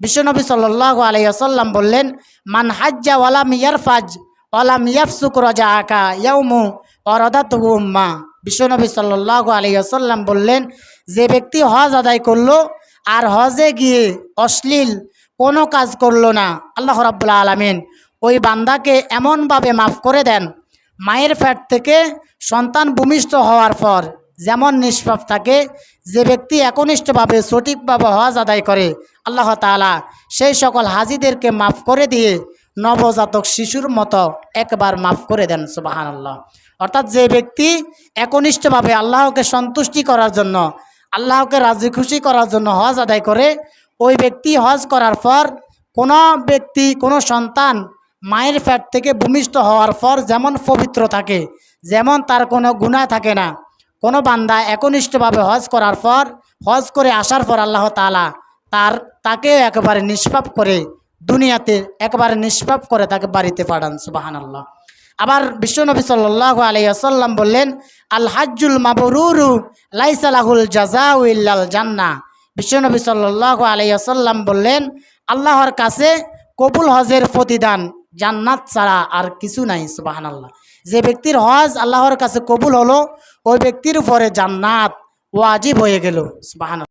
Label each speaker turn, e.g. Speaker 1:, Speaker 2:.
Speaker 1: বিশ্বনবী সাল্লাল্লাহু আলাইহি ওয়াসাল্লাম বললেন, মান হাজ্জা ওয়ালাম ইয়ারফাজ ওয়ালাম ইয়াফসুক রাজাআকা ইয়াউমু ওয়ারাদাতুহু উম্মা। বিশ্বনবী সাল্লাল্লাহু আলাইহি ওয়াসাল্লাম বললেন, যে ব্যক্তি হজ আদায় করলো আর হজে গিয়ে অশ্লীল কোনো কাজ করলো না, আল্লাহ রাব্বুল আলামিন ওই বান্দাকে এমনভাবে মাফ করে দেন, মায়ের পেট থেকে সন্তান ভূমিষ্ঠ হওয়ার পর যেমন নিষ্পাপ থাকে, যে ব্যক্তি একনিষ্ঠভাবে সঠিকভাবে হজ আদায় করে আল্লাহ তাআলা সেই সকল হাজিদেরকে মাফ করে দিয়ে নবজাতক শিশুর মতো একবার মাফ করে দেন। সুবহানাল্লাহ। অর্থাৎ যে ব্যক্তি একনিষ্ঠভাবে আল্লাহকে সন্তুষ্টি করার জন্য, আল্লাহকে রাজি খুশি করার জন্য হজ আদায় করে, ওই ব্যক্তি হজ করার পর কোনো ব্যক্তি, কোনো সন্তান মায়ের পেট থেকে ভূমিষ্ঠ হওয়ার পর যেমন পবিত্র থাকে, যেমন তার কোনো গুনাহ থাকে না, কোনো বান্দা একনিষ্ঠভাবে হজ করার পর, হজ করে আসার পর আল্লাহ তাআলা তাকে একেবারে নিষ্পাপ করে, দুনিয়াতে একেবারে নিষ্পাপ করে তাকে বাড়িতে পাঠান। সুবহানাল্লাহ। আবার বিশ্বনবী সাল্লাল্লাহু আলাইহি ওয়াসাল্লাম বললেন, আল হাজ্জুল মাবরুরু লাইসা লাহুল জাযাউ ইল্লাল জান্নাহ। বিশ্বনবী সাল্লাল্লাহু আলাইহি ওয়াসাল্লাম বললেন, আল্লাহর কাছে কবুল হজের প্রতিদান জান্নাত ছাড়া আর কিছু নাই। সুবহানাল্লাহ। যে ব্যক্তির হজ আল্লাহর কাছে কবুল হলো, ওই ব্যক্তির উপরে জান্নাত ওয়াজিব হয়ে গেল। সুবহানাল্লাহ।